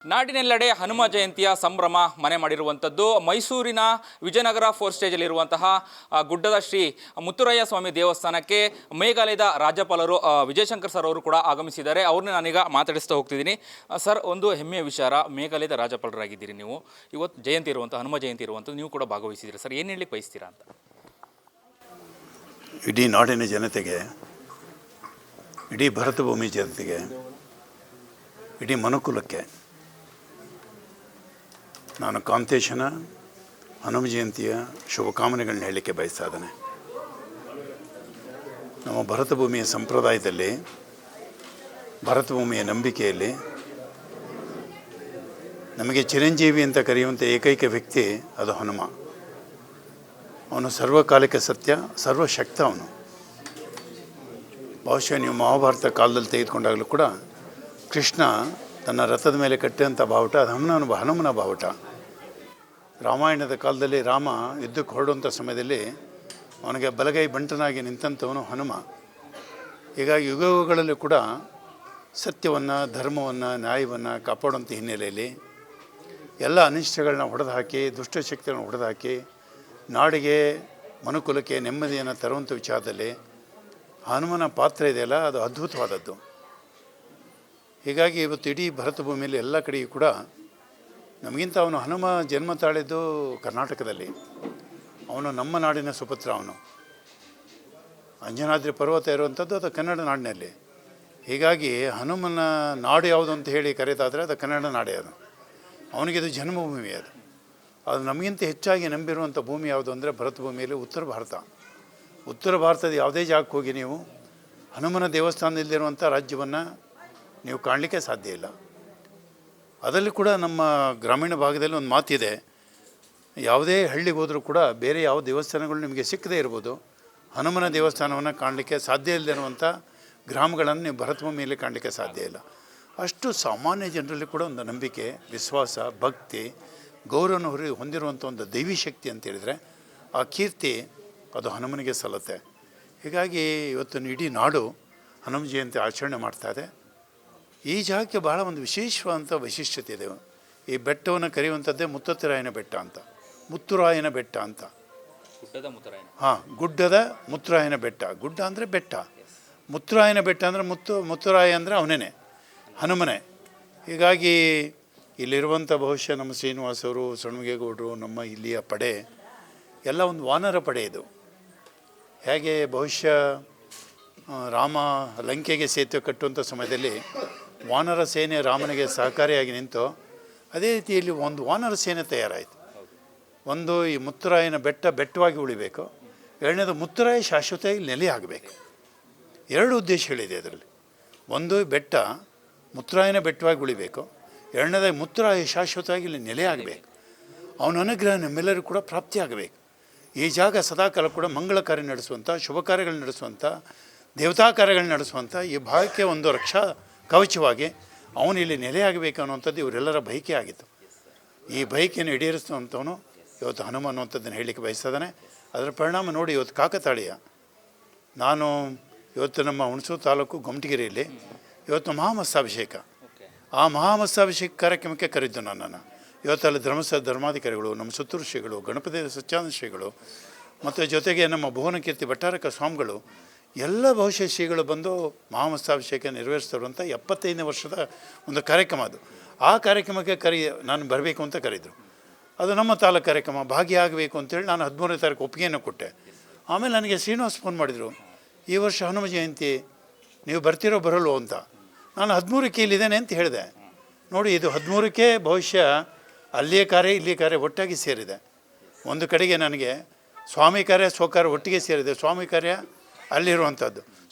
ನಾಡಿನೆಲ್ಲೆಡೆ ಹನುಮ ಜಯಂತಿಯ ಸಂಭ್ರಮ ಮನೆ ಮಾಡಿರುವಂಥದ್ದು ಮೈಸೂರಿನ ವಿಜಯನಗರ ಫೋರ್ಟ್ ಸ್ಟೇಜಲ್ಲಿರುವಂತಹ ಗುಡ್ಡದ ಶ್ರೀ ಮುತ್ತುರಾಯ ಸ್ವಾಮಿ ದೇವಸ್ಥಾನಕ್ಕೆ ಮೇಘಾಲಯದ ರಾಜ್ಯಪಾಲರು ವಿಜಯಶಂಕರ್ ಸರ್ ಅವರು ಕೂಡ ಆಗಮಿಸಿದ್ದಾರೆ. ಅವ್ರನ್ನ ನಾನೀಗ ಮಾತಾಡಿಸ್ತಾ ಹೋಗ್ತಿದ್ದೀನಿ. ಸರ್, ಒಂದು ಹೆಮ್ಮೆಯ ವಿಚಾರ, ಮೇಘಾಲಯದ ರಾಜ್ಯಪಾಲರಾಗಿದ್ದೀರಿ ನೀವು. ಇವತ್ತು ಜಯಂತಿ ಇರುವಂಥ ಹನುಮ ಜಯಂತಿ ಇರುವಂಥದ್ದು ನೀವು ಕೂಡ ಭಾಗವಹಿಸಿದ್ದೀರಿ. ಸರ್, ಏನು ಹೇಳಲಿಕ್ಕೆ ಬಯಸ್ತೀರಾ ಅಂತ? ಇಡೀ ನಾಡಿನ ಜನತೆಗೆ, ಇಡೀ ಭರತ ಭೂಮಿ ಜನತೆಗೆ, ಇಡೀ ಮನುಕುಲಕ್ಕೆ ನಾನು ಕಾಂತೇಶನ ಹನುಮ ಜಯಂತಿಯ ಶುಭಕಾಮನೆಗಳನ್ನ ಹೇಳಲಿಕ್ಕೆ ಬಯಸ್ತಾ ಇದ್ದೇನೆ. ನಮ್ಮ ಭರತ ಭೂಮಿಯ ಸಂಪ್ರದಾಯದಲ್ಲಿ, ಭರತ ಭೂಮಿಯ ನಂಬಿಕೆಯಲ್ಲಿ ನಮಗೆ ಚಿರಂಜೀವಿ ಅಂತ ಕರೆಯುವಂಥ ಏಕೈಕ ವ್ಯಕ್ತಿ ಅದು ಹನುಮ. ಅವನು ಸರ್ವಕಾಲಿಕ ಸತ್ಯ, ಸರ್ವಶಕ್ತ. ಅವನು ಬಹುಶಃ ನೀವು ಮಹಾಭಾರತ ಕಾಲದಲ್ಲಿ ತೆಗೆದುಕೊಂಡಾಗಲೂ ಕೂಡ ಕೃಷ್ಣ ತನ್ನ ರಥದ ಮೇಲೆ ಕಟ್ಟಿದಂಥ ಬಾವುಟ ಅದು ಹನುಮನ ಬಾವುಟ. ರಾಮಾಯಣದ ಕಾಲದಲ್ಲಿ ರಾಮ ಯುದ್ಧಕ್ಕೆ ಹೊರಡುವಂಥ ಸಮಯದಲ್ಲಿ ಅವನಿಗೆ ಬಲಗೈ ಬಂಟನಾಗಿ ನಿಂತಂಥವನು ಹನುಮ. ಹೀಗಾಗಿ ಯುಗಗಳಲ್ಲಿ ಕೂಡ ಸತ್ಯವನ್ನು, ಧರ್ಮವನ್ನು, ನ್ಯಾಯವನ್ನು ಕಾಪಾಡುವಂಥ ಹಿನ್ನೆಲೆಯಲ್ಲಿ ಎಲ್ಲ ಅನಿಷ್ಟಗಳನ್ನ ಹೊಡೆದುಹಾಕಿ, ದುಷ್ಟಶಕ್ತಿಗಳನ್ನು ಹೊಡೆದುಹಾಕಿ ನಾಡಿಗೆ, ಮನುಕುಲಕ್ಕೆ ನೆಮ್ಮದಿಯನ್ನು ತರುವಂಥ ವಿಚಾರದಲ್ಲಿ ಹನುಮನ ಪಾತ್ರ ಇದೆಯಲ್ಲ, ಅದು ಅದ್ಭುತವಾದದ್ದು. ಹೀಗಾಗಿ ಇವತ್ತು ಇಡೀ ಭರತ ಭೂಮಿಯಲ್ಲಿ ಎಲ್ಲ ಕಡೆಯೂ ಕೂಡ ನಮಗಿಂತ ಅವನು ಹನುಮ ಜನ್ಮ ತಾಳಿದ್ದು ಕರ್ನಾಟಕದಲ್ಲಿ. ಅವನು ನಮ್ಮ ನಾಡಿನ ಸುಪುತ್ರ. ಅವನು ಅಂಜನಾದ್ರಿ ಪರ್ವತ ಇರುವಂಥದ್ದು ಅದು ಕನ್ನಡ ನಾಡಿನಲ್ಲಿ. ಹೀಗಾಗಿ ಹನುಮನ ನಾಡು ಯಾವುದು ಅಂತ ಹೇಳಿ ಕರೆಯೋದಾದರೆ ಅದು ಕನ್ನಡ ನಾಡೇ. ಅದು ಅವನಿಗಿದು ಜನ್ಮಭೂಮಿ. ಅದು ನಮಗಿಂತ ಹೆಚ್ಚಾಗಿ ನಂಬಿರುವಂಥ ಭೂಮಿ ಯಾವುದು ಅಂದರೆ ಭರತ ಭೂಮಿಯಲ್ಲಿ ಉತ್ತರ ಭಾರತ. ಉತ್ತರ ಭಾರತದ ಯಾವುದೇ ಜಾಗಕ್ಕೆ ಹೋಗಿ ನೀವು ಹನುಮನ ದೇವಸ್ಥಾನದಲ್ಲಿರುವಂಥ ರಾಜ್ಯವನ್ನು ನೀವು ಕಾಣಲಿಕ್ಕೆ ಸಾಧ್ಯ ಇಲ್ಲ. ಅದರಲ್ಲಿ ಕೂಡ ನಮ್ಮ ಗ್ರಾಮೀಣ ಭಾಗದಲ್ಲಿ ಒಂದು ಮಾತಿದೆ, ಯಾವುದೇ ಹಳ್ಳಿಗೆ ಹೋದರೂ ಕೂಡ ಬೇರೆ ಯಾವ ದೇವಸ್ಥಾನಗಳು ನಿಮಗೆ ಸಿಕ್ಕದೇ ಇರ್ಬೋದು, ಹನುಮನ ದೇವಸ್ಥಾನವನ್ನು ಕಾಣಲಿಕ್ಕೆ ಸಾಧ್ಯ ಇಲ್ಲದಿರುವಂಥ ಗ್ರಾಮಗಳನ್ನು ನೀವು ಭರತ ಭೂಮಿಯಲ್ಲಿ ಕಾಣಲಿಕ್ಕೆ ಸಾಧ್ಯ ಇಲ್ಲ. ಅಷ್ಟು ಸಾಮಾನ್ಯ ಜನರಲ್ಲಿ ಕೂಡ ಒಂದು ನಂಬಿಕೆ, ವಿಶ್ವಾಸ, ಭಕ್ತಿ, ಗೌರವನ ಹೊಂದಿರುವಂಥ ಒಂದು ದೈವಿ ಶಕ್ತಿ ಅಂತೇಳಿದರೆ ಆ ಕೀರ್ತಿ ಅದು ಹನುಮನಿಗೆ ಸಲ್ಲುತ್ತೆ. ಹೀಗಾಗಿ ಇವತ್ತು ಇಡೀ ನಾಡು ಹನುಮ ಜಯಂತಿ ಆಚರಣೆ ಮಾಡ್ತಾಯಿದೆ. ಈ ಜಾಗಕ್ಕೆ ಬಹಳ ಒಂದು ವಿಶೇಷವಾದಂಥ ವೈಶಿಷ್ಟ್ಯತೆ ಇದೆ. ಈ ಬೆಟ್ಟವನ್ನು ಕರೆಯುವಂಥದ್ದೇ ಮುತ್ತುರಾಯನ ಬೆಟ್ಟ ಅಂತ, ಮುತ್ತುರಾಯನ ಬೆಟ್ಟ ಅಂತ. ಗುಡ್ಡದ ಮುತ್ತುರಾಯನ ಬೆಟ್ಟ. ಗುಡ್ಡ ಅಂದರೆ ಬೆಟ್ಟ, ಮುತ್ತುರಾಯನ ಬೆಟ್ಟ ಅಂದರೆ ಮುತ್ತುರಾಯ ಅಂದರೆ ಅವನೇ, ಹನುಮನೆ. ಹೀಗಾಗಿ ಇಲ್ಲಿರುವಂಥ ಬಹುಶಃ ನಮ್ಮ ಶ್ರೀನಿವಾಸವರು, ಸಣ್ಣಗೇಗೌಡರು, ನಮ್ಮ ಇಲ್ಲಿಯ ಪಡೆ ಎಲ್ಲ ಒಂದು ವಾನರ ಪಡೆ. ಇದು ಹೇಗೆ ಬಹುಶಃ ರಾಮ ಲಂಕೆಗೆ ಸೇತುವೆ ಕಟ್ಟುವಂಥ ಸಮಯದಲ್ಲಿ ವಾನರ ಸೇನೆ ರಾಮನಿಗೆ ಸಹಕಾರಿಯಾಗಿ ನಿಂತು, ಅದೇ ರೀತಿಯಲ್ಲಿ ಒಂದು ವಾನರ ಸೇನೆ ತಯಾರಾಯಿತು. ಒಂದು, ಈ ಮುತ್ತುರಾಯನ ಬೆಟ್ಟವಾಗಿ ಉಳಿಬೇಕು. ಎರಡನೇದು, ಮುತ್ತುರಾಯ ಶಾಶ್ವತವಾಗಿ ನೆಲೆ ಆಗಬೇಕು. ಎರಡು ಉದ್ದೇಶಗಳಿದೆ ಅದರಲ್ಲಿ. ಒಂದು, ಬೆಟ್ಟ ಮುತ್ತುರಾಯನ ಬೆಟ್ಟವಾಗಿ ಉಳಿಬೇಕು. ಎರಡನೇದಾಗಿ, ಮುತ್ತುರಾಯ ಶಾಶ್ವತವಾಗಿ ಇಲ್ಲಿ ನೆಲೆ ಆಗಬೇಕು. ಅವನ ಅನುಗ್ರಹ ನಮ್ಮೆಲ್ಲರೂ ಕೂಡ ಪ್ರಾಪ್ತಿಯಾಗಬೇಕು. ಈ ಜಾಗ ಸದಾಕಾಲ ಕೂಡ ಮಂಗಳ ಕಾರ್ಯ ನಡೆಸುವಂಥ, ಶುಭ ಕಾರ್ಯಗಳು ನಡೆಸುವಂಥ, ದೇವತಾ ಕಾರ್ಯಗಳನ್ನ ನಡೆಸುವಂಥ ಈ ಭಾಗಕ್ಕೆ ಒಂದು ರಕ್ಷಾ ಕವಚವಾಗಿ ಅವನು ಇಲ್ಲಿ ನೆಲೆಯಾಗಬೇಕು ಅನ್ನುವಂಥದ್ದು ಇವರೆಲ್ಲರ ಬಯಕೆ ಆಗಿತ್ತು. ಈ ಬಯಕೆಯನ್ನು ಈಡೇರಿಸುವಂಥವನು ಇವತ್ತು ಹನುಮ ಅನ್ನುವಂಥದ್ದನ್ನು ಹೇಳಲಿಕ್ಕೆ ಬಯಸ್ತಿದ್ದಾನೆ. ಅದರ ಪರಿಣಾಮ ನೋಡಿ ಇವತ್ತು ಕಾಕತಾಳೀಯ. ನಾನು ಇವತ್ತು ನಮ್ಮ ಹುಣಸೂರು ತಾಲೂಕು ಗೊಮಟಗಿರಿಯಲ್ಲಿ ಇವತ್ತು ಮಹಾಮಸ್ತಾಭಿಷೇಕ. ಆ ಮಹಾಮಸ್ತಾಭಿಷೇಕ ಕಾರ್ಯಕ್ರಮಕ್ಕೆ ಕರೆದ್ದು ನನ್ನನ್ನು. ಇವತ್ತಲ್ಲಿ ಧರ್ಮಸ್ಥಳ ಧರ್ಮಾಧಿಕಾರಿಗಳು, ನಮ್ಮ ಸುತ್ತೂರು ಶ್ರೀಗಳು, ಗಣಪತಿ ಸಚ್ಚಾನಂದ ಶ್ರೀಗಳು ಮತ್ತು ಜೊತೆಗೆ ನಮ್ಮ ಭುವನಕೀರ್ತಿ ಭಟ್ಟಾರಕ ಸ್ವಾಮಿಗಳು ಎಲ್ಲ ಬಹುಶಃ ಶ್ರೀಗಳು ಬಂದು ಮಹಾಮಸ್ತಾಭಿಷೇಕ ನೆರವೇರಿಸ್ತಿರುವಂಥ 75ನೇ ವರ್ಷದ ಒಂದು ಕಾರ್ಯಕ್ರಮ ಅದು. ಆ ಕಾರ್ಯಕ್ರಮಕ್ಕೆ ನಾನು ಬರಬೇಕು ಅಂತ ಕರೆದರು. ಅದು ನಮ್ಮ ತಾಲೂಕು ಕಾರ್ಯಕ್ರಮ, ಭಾಗಿಯಾಗಬೇಕು ಅಂತೇಳಿ ನಾನು 13ನೇ ತಾರೀಕು ಒಪ್ಪಿಗೆಯನ್ನು ಕೊಟ್ಟೆ. ಆಮೇಲೆ ನನಗೆ ಶ್ರೀನಿವಾಸ್ ಫೋನ್ ಮಾಡಿದರು, ಈ ವರ್ಷ ಹನುಮ ಜಯಂತಿ ನೀವು ಬರ್ತಿರೋ ಬರಲ್ವೋ ಅಂತ. ನಾನು 13ಕ್ಕೆ ಇಲ್ಲಿದ್ದೇನೆ ಅಂತ ಹೇಳಿದೆ. ನೋಡಿ, ಇದು 13ಕ್ಕೆ ಬಹುಶಃ ಅಲ್ಲಿಯ ಕಾರ್ಯ ಇಲ್ಲಿಯ ಕಾರ್ಯ ಒಟ್ಟಾಗಿ ಸೇರಿದೆ. ಒಂದು ಕಡೆಗೆ ನನಗೆ ಸ್ವಾಮಿ ಕಾರ್ಯ, ಸ್ವಕಾರ್ಯ ಒಟ್ಟಿಗೆ ಸೇರಿದೆ. ಸ್ವಾಮಿ ಕಾರ್ಯ ಅಲ್ಲಿರುವಂಥದ್ದು,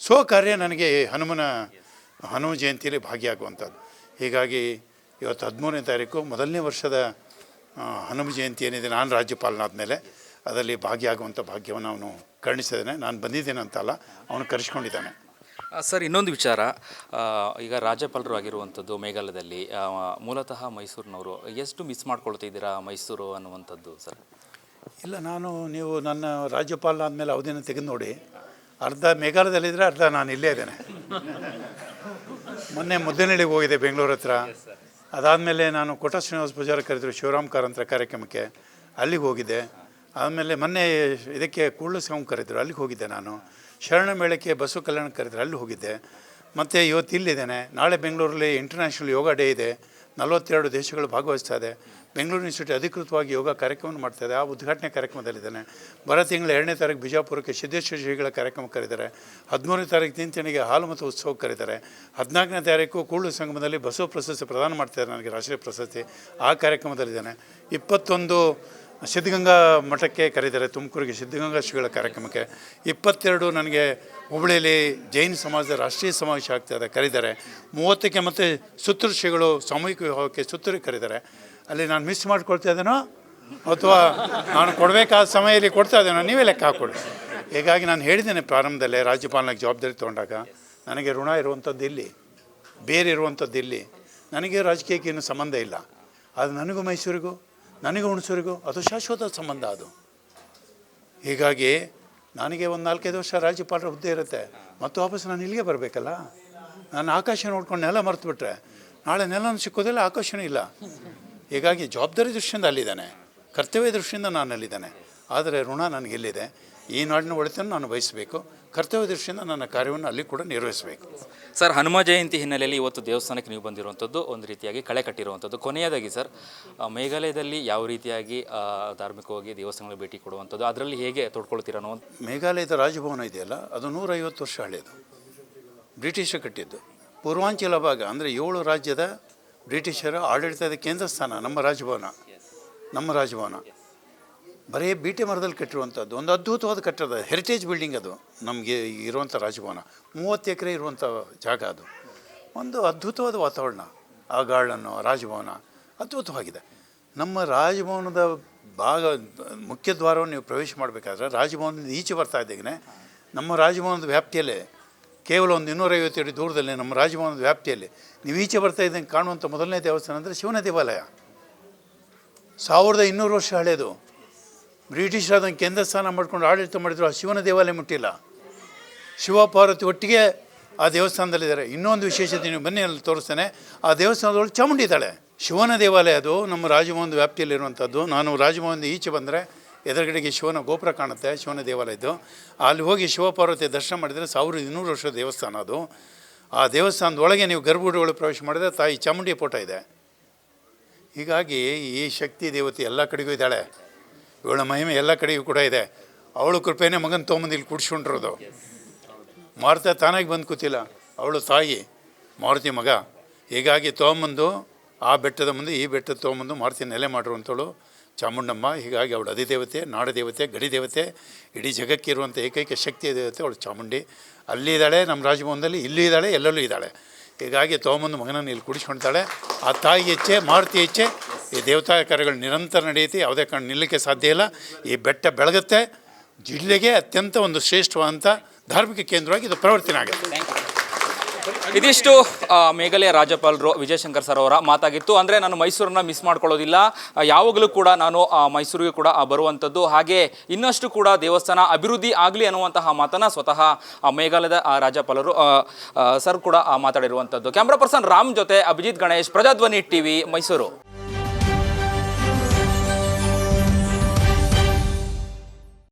ಕಾರ್ಯ ನನಗೆ ಹನುಮ ಜಯಂತಿಯಲ್ಲಿ ಭಾಗಿಯಾಗುವಂಥದ್ದು. ಹೀಗಾಗಿ ಇವತ್ತು 13ನೇ ತಾರೀಕು ಮೊದಲನೇ ವರ್ಷದ ಹನುಮ ಜಯಂತಿ ಏನಿದೆ, ನಾನು ರಾಜ್ಯಪಾಲನಾದ ಮೇಲೆ ಅದರಲ್ಲಿ ಭಾಗಿಯಾಗುವಂಥ ಭಾಗ್ಯವನ್ನು ಅವನು ಕರುಣಿಸಿದ್ದಾನೆ. ನಾನು ಬಂದಿದ್ದೇನೆ ಅಂತಲ್ಲ, ಅವನು ಕರೆಸ್ಕೊಂಡಿದ್ದಾನೆ. ಸರ್, ಇನ್ನೊಂದು ವಿಚಾರ, ಈಗ ರಾಜ್ಯಪಾಲರು ಆಗಿರುವಂಥದ್ದು ಮೇಘಾಲಯದಲ್ಲಿ, ಮೂಲತಃ ಮೈಸೂರಿನವರು. ಎಷ್ಟು ಮಿಸ್ ಮಾಡ್ಕೊಳ್ತಿದ್ದೀರಾ ಮೈಸೂರು ಅನ್ನುವಂಥದ್ದು ಸರ್? ಇಲ್ಲ, ನೀವು ನನ್ನ ರಾಜ್ಯಪಾಲ ಆದಮೇಲೆ ಅವಧಿನ ತೆಗೆದು ನೋಡಿ, ಅರ್ಧ ಮೇಘಾಲಯದಲ್ಲಿದ್ದರೆ ಅರ್ಧ ನಾನು ಇಲ್ಲೇ ಇದ್ದೇನೆ. ಮೊನ್ನೆ ಮುದ್ದನಹಳ್ಳಿಗೆ ಹೋಗಿದೆ, ಬೆಂಗಳೂರು ಹತ್ರ. ಅದಾದಮೇಲೆ ನಾನು ಕೋಟ ಶ್ರೀನಿವಾಸ ಪೂಜಾರಿ ಕರೆದರು ಶಿವರಾಮ್ ಕಾರಂತರ ಕಾರ್ಯಕ್ರಮಕ್ಕೆ, ಅಲ್ಲಿಗೆ ಹೋಗಿದ್ದೆ. ಆಮೇಲೆ ಮೊನ್ನೆ ಇದಕ್ಕೆ ಕೂಡಲ ಸಂಗಮ ಕರೆದರು, ಅಲ್ಲಿಗೆ ಹೋಗಿದ್ದೆ. ನಾನು ಶರಣ ಮೇಳಕ್ಕೆ ಬಸವ ಕಲ್ಯಾಣ ಕರೆದ್ರು, ಅಲ್ಲಿ ಹೋಗಿದ್ದೆ. ಮತ್ತು ಇವತ್ತು ಇಲ್ಲಿದ್ದೇನೆ. ನಾಳೆ ಬೆಂಗಳೂರಲ್ಲಿ ಇಂಟರ್ನ್ಯಾಷನಲ್ ಯೋಗ ಡೇ ಇದೆ, 42 ದೇಶಗಳು ಭಾಗವಹಿಸ್ತಾ ಇದೆ. ಬೆಂಗಳೂರು ಯೂನಿವರ್ಸಿಟಿ ಅಧಿಕೃತವಾಗಿ ಯೋಗ ಕಾರ್ಯಕ್ರಮ ಮಾಡ್ತಾಯಿದೆ, ಆ ಉದ್ಘಾಟನೆ ಕಾರ್ಯಕ್ರಮದಲ್ಲಿದ್ದಾನೆ. ಬರೋ ತಿಂಗಳು 2ನೇ ತಾರೀಕು ಬಿಜಾಪುರಕ್ಕೆ ಸಿದ್ದೇಶ್ವರ ಶ್ರೀಗಳ ಕಾರ್ಯಕ್ರಮ ಕರೆದಿದ್ದಾರೆ. 13ನೇ ತಾರೀಕು ತಿಂತಣಿಗೆ ಹಾಲು ಮತ್ತು ಉತ್ಸವ ಕರೆದಿದ್ದಾರೆ. 14ನೇ ತಾರೀಕು ಕೂಡಲ ಸಂಗಮದಲ್ಲಿ ಬಸವ ಪ್ರಶಸ್ತಿ ಪ್ರದಾನ ಮಾಡ್ತಾಯಿದ್ದಾರೆ ನನಗೆ, ರಾಷ್ಟ್ರೀಯ ಪ್ರಶಸ್ತಿ. ಆ ಕಾರ್ಯಕ್ರಮದಲ್ಲಿದ್ದಾನೆ. 21 ಸಿದ್ಧಗಂಗಾ ಮಠಕ್ಕೆ ಕರೆದಿದ್ದಾರೆ, ತುಮಕೂರಿಗೆ ಸಿದ್ಧಗಂಗಾ ಶ್ರೀಗಳ ಕಾರ್ಯಕ್ರಮಕ್ಕೆ. 22 ನನಗೆ ಹುಬ್ಬಳ್ಳಿಯಲ್ಲಿ ಜೈನ ಸಮಾಜದ ರಾಷ್ಟ್ರೀಯ ಸಮಾವೇಶ ಆಗ್ತಾಯಿದೆ, ಕರೆದಿದ್ದಾರೆ. 30ಕ್ಕೆ ಮತ್ತು ಸುತ್ತೂರು ಶ್ರೀಗಳು ಸಾಮೂಹಿಕ ವಿವಾಹಕ್ಕೆ ಸುತ್ತೂರಿಗೆ ಕರೆದಿದ್ದಾರೆ. ಅಲ್ಲಿ ನಾನು ಮಿಸ್ ಮಾಡ್ಕೊಳ್ತಾ ಇದ್ದೇನೋ ಅಥವಾ ನಾನು ಕೊಡಬೇಕಾದ ಸಮಯದಲ್ಲಿ ಕೊಡ್ತಾ ಇದ್ದೇನೋ, ನೀವೇ ಲೆಕ್ಕ ಹಾಕ್ಕೊಳ್ಳಿ. ಹೀಗಾಗಿ ನಾನು ಹೇಳಿದ್ದೇನೆ ಪ್ರಾರಂಭದಲ್ಲೇ, ರಾಜ್ಯಪಾಲನಾಗಿ ಜವಾಬ್ದಾರಿ ತೊಗೊಂಡಾಗ ನನಗೆ ಋಣ ಇರುವಂಥದ್ದು ಇಲ್ಲಿ, ಬೇರೆ ಇರುವಂಥದ್ದು ಇಲ್ಲಿ. ನನಗೆ ರಾಜಕೀಯಕ್ಕೆ ಇನ್ನೂ ಸಂಬಂಧ ಇಲ್ಲ. ಅದು ನನಗೂ ಮೈಸೂರಿಗೂ, ನನಗೆ ಹುಣಸೂರಿಗೂ ಅದು ಶಾಶ್ವತ ಸಂಬಂಧ ಅದು. ಹೀಗಾಗಿ ನನಗೆ ಒಂದು 4-5 ವರ್ಷ ರಾಜ್ಯಪಾಲರ ಹುದ್ದೆ ಇರುತ್ತೆ, ಮತ್ತು ವಾಪಸ್ ನಾನು ಇಲ್ಲಿಗೆ ಬರಬೇಕಲ್ಲ. ನಾನು ಆಕಾಶ ನೋಡ್ಕೊಂಡು ನೆಲ ಮರೆತುಬಿಟ್ರೆ ನಾಳೆ ನೆಲನೂ ಸಿಕ್ಕೋದಿಲ್ಲ, ಆಕಾಶನೂ ಇಲ್ಲ. ಹೀಗಾಗಿ ಜವಾಬ್ದಾರಿ ದೃಷ್ಟಿಯಿಂದ ಅಲ್ಲಿದ್ದಾನೆ, ಕರ್ತವ್ಯ ದೃಷ್ಟಿಯಿಂದ ನಾನು ಅಲ್ಲಿದ್ದಾನೆ. ಆದರೆ ಋಣ ನನಗೆಲ್ಲಿದೆ, ಈ ನಾಡಿನ ಒಳಿತನ್ನು ನಾನು ಬಯಸಬೇಕು, ಕರ್ತವ್ಯ ದೃಷ್ಟಿಯಿಂದ ನನ್ನ ಕಾರ್ಯವನ್ನು ಅಲ್ಲಿ ಕೂಡ ನಿರ್ವಹಿಸಬೇಕು. ಸರ್, ಹನುಮ ಜಯಂತಿ ಹಿನ್ನೆಲೆಯಲ್ಲಿ ಇವತ್ತು ದೇವಸ್ಥಾನಕ್ಕೆ ನೀವು ಬಂದಿರುವಂಥದ್ದು ಒಂದು ರೀತಿಯಾಗಿ ಕಳೆ ಕಟ್ಟಿರುವಂಥದ್ದು. ಕೊನೆಯದಾಗಿ ಸರ್, ಮೇಘಾಲಯದಲ್ಲಿ ಯಾವ ರೀತಿಯಾಗಿ ಧಾರ್ಮಿಕವಾಗಿ ದೇವಸ್ಥಾನಗಳಿಗೆ ಭೇಟಿ ಕೊಡುವಂಥದ್ದು, ಅದರಲ್ಲಿ ಹೇಗೆ ತೊಡ್ಕೊಳ್ತೀರ ಅನ್ನೋ ಮೇಘಾಲಯದ ರಾಜಭವನ ಇದೆಯಲ್ಲ, ಅದು 150 ವರ್ಷ ಹಳೆಯದು, ಬ್ರಿಟಿಷರು ಕಟ್ಟಿದ್ದು. ಪೂರ್ವಾಂಚಲ ಭಾಗ ಅಂದರೆ 7 ರಾಜ್ಯದ ಬ್ರಿಟಿಷರ ಆಡಳಿತದ ಕೇಂದ್ರ ಸ್ಥಾನ ನಮ್ಮ ರಾಜಭವನ. ಬರೀ ಬೀಟೆ ಮರದಲ್ಲಿ ಕಟ್ಟಿರುವಂಥದ್ದು, ಒಂದು ಅದ್ಭುತವಾದ ಕಟ್ಟಡ, ಹೆರಿಟೇಜ್ ಬಿಲ್ಡಿಂಗ್ ಅದು. ನಮಗೆ ಇರುವಂಥ ರಾಜಭವನ 30 ಎಕರೆ ಇರುವಂಥ ಜಾಗ, ಅದು ಒಂದು ಅದ್ಭುತವಾದ ವಾತಾವರಣ. ಆ ಗಾರ್ಡನ್ನು, ರಾಜಭವನ ಅದ್ಭುತವಾಗಿದೆ. ನಮ್ಮ ರಾಜಭವನದ ಮುಖ್ಯ ದ್ವಾರವನ್ನು ನೀವು ಪ್ರವೇಶ ಮಾಡಬೇಕಾದ್ರೆ ರಾಜಭವನದಿಂದ ಈಚೆ ಬರ್ತಾ ಇದ್ದಾಗೇ ನಮ್ಮ ರಾಜಭವನದ ವ್ಯಾಪ್ತಿಯಲ್ಲೇ ಕೇವಲ ಒಂದು 250 ಅಡಿ ದೂರದಲ್ಲಿ ನಮ್ಮ ರಾಜಭವನದ ವ್ಯಾಪ್ತಿಯಲ್ಲಿ ನೀವು ಈಚೆ ಬರ್ತಾ ಇದ್ದಂಗೆ ಕಾಣುವಂಥ ಮೊದಲನೇ ದೇವಸ್ಥಾನ ಅಂದರೆ ಶಿವನ ದೇವಾಲಯ. 1200 ವರ್ಷ ಹಳೆಯದು. ಬ್ರಿಟಿಷರು ಅದನ್ನು ಕೇಂದ್ರ ಸ್ಥಾನ ಮಾಡ್ಕೊಂಡು ಆಡಳಿತ ಮಾಡಿದ್ರು, ಆ ಶಿವನ ದೇವಾಲಯ ಮುಟ್ಟಿಲ್ಲ. ಶಿವ ಪಾರ್ವತಿ ಒಟ್ಟಿಗೆ ಆ ದೇವಸ್ಥಾನದಲ್ಲಿದ್ದಾರೆ. ಇನ್ನೊಂದು ವಿಶೇಷತೆ ನೀವು ಬನ್ನಿ, ಅಲ್ಲಿ ತೋರಿಸ್ತೇನೆ. ಆ ದೇವಸ್ಥಾನದೊಳಗೆ ಚಾಮುಂಡಿ ಇದ್ದಾಳೆ. ಶಿವನ ದೇವಾಲಯ ಅದು, ನಮ್ಮ ರಾಜಭವನದ ವ್ಯಾಪ್ತಿಯಲ್ಲಿರುವಂಥದ್ದು. ನಾನು ರಾಜಭವನದ ಈಚೆ ಬಂದರೆ ಎದುರುಗಡೆಗೆ ಶಿವನ ಗೋಪುರ ಕಾಣುತ್ತೆ, ಶಿವನ ದೇವಾಲಯದ್ದು. ಅಲ್ಲಿ ಹೋಗಿ ಶಿವಪಾರ್ವತಿ ದರ್ಶನ ಮಾಡಿದರೆ 1200 ವರ್ಷದ ದೇವಸ್ಥಾನ ಅದು. ಆ ದೇವಸ್ಥಾನದೊಳಗೆ ನೀವು ಗರ್ಭಗುಡಿಯೊಳಗೆ ಪ್ರವೇಶ ಮಾಡಿದರೆ ತಾಯಿ ಚಾಮುಂಡಿ ಫೋಟೋ ಇದೆ. ಹೀಗಾಗಿ ಈ ಶಕ್ತಿ ದೇವತೆ ಎಲ್ಲ ಕಡೆಗೂ ಇದ್ದಾಳೆ, ಇವಳ ಮಹಿಮೆ ಎಲ್ಲ ಕಡೆಗೂ ಕೂಡ ಇದೆ. ಅವಳು ಕೃಪೆನೇ ಮಗನ ತೊಗೊಂಬಂದು ಇಲ್ಲಿ ಕುಡಿಸ್ಕೊಂಡಿರೋದು. ಮಾರುತಿ ತಾನಾಗಿ ಬಂದು ಕೂತಿಲ್ಲ, ಅವಳು ತಾಯಿ ಮಾರುತಿ ಮಗ. ಹೀಗಾಗಿ ತೊಗೊಂಬಂದು ಆ ಬೆಟ್ಟದ ಮುಂದೆ ಈ ಬೆಟ್ಟದ ತೊಗೊಂಬಂದು ಮಾರುತಿ ನೆಲೆ ಮಾಡಿರುವಂಥವಳು ಚಾಮುಂಡಮ್ಮ. ಹೀಗಾಗಿ ಅವಳು ಅಧಿದೇವತೆ, ನಾಡದೇವತೆ, ಗಡಿದೇವತೆ, ಇಡೀ ಜಗಕ್ಕೆ ಇರುವಂಥ ಏಕೈಕ ಶಕ್ತಿಯ ದೇವತೆ ಅವಳು ಚಾಮುಂಡಿ. ಅಲ್ಲಿ ಇದ್ದಾಳೆ, ನಮ್ಮ ರಾಜಭವನದಲ್ಲಿ ಇಲ್ಲೂ ಇದ್ದಾಳೆ, ಎಲ್ಲೆಲ್ಲೂ ಇದ್ದಾಳೆ. ಹೀಗಾಗಿ ತೊಗೊಂಬಂದು ಮಗನನ್ನು ಇಲ್ಲಿ ಕುಡಿಸ್ಕೊಳ್ತಾಳೆ. ಆ ತಾಯಿ ಹೆಚ್ಚೆ, ಮಾರುತಿ ಹೆಚ್ಚೆ, ಈ ದೇವತಾ ಕಾರ್ಯಗಳು ನಿರಂತರ ನಡೆಯುತ್ತೆ, ಯಾವುದೇ ಕಾರಣ ನಿಲ್ಲಕ್ಕೆ ಸಾಧ್ಯ ಇಲ್ಲ. ಈ ಬೆಟ್ಟ ಬೆಳಗುತ್ತೆ, ಜಿಲ್ಲೆಗೆ ಅತ್ಯಂತ ಒಂದು ಶ್ರೇಷ್ಠವಾದಂಥ ಧಾರ್ಮಿಕ ಕೇಂದ್ರವಾಗಿ ಇದು ಪ್ರವರ್ತನೆ ಆಗುತ್ತೆ. ಇದಿಷ್ಟು ಮೇಘಾಲಯ ರಾಜ್ಯಪಾಲರು ವಿಜಯಶಂಕರ್ ಸರ್ ಅವರ ಮಾತಾಗಿತ್ತು. ಅಂದರೆ ನಾನು ಮೈಸೂರನ್ನು ಮಿಸ್ ಮಾಡ್ಕೊಳ್ಳೋದಿಲ್ಲ, ಯಾವಾಗಲೂ ಕೂಡ ನಾನು ಮೈಸೂರಿಗೆ ಕೂಡ ಬರುವಂಥದ್ದು, ಹಾಗೆ ಇನ್ನಷ್ಟು ಕೂಡ ದೇವಸ್ಥಾನ ಅಭಿವೃದ್ಧಿ ಆಗಲಿ ಅನ್ನುವಂತಹ ಮಾತನ್ನು ಸ್ವತಃ ಮೇಘಾಲಯದ ರಾಜ್ಯಪಾಲರು ಸರ್ ಕೂಡ ಮಾತಾಡಿರುವಂಥದ್ದು. ಕ್ಯಾಮ್ರಾ ಪರ್ಸನ್ ರಾಮ್ ಜೊತೆ ಅಭಿಜಿತ್ ಗಣೇಶ್, ಪ್ರಜಾಧ್ವನಿ ಟಿವಿ, ಮೈಸೂರು.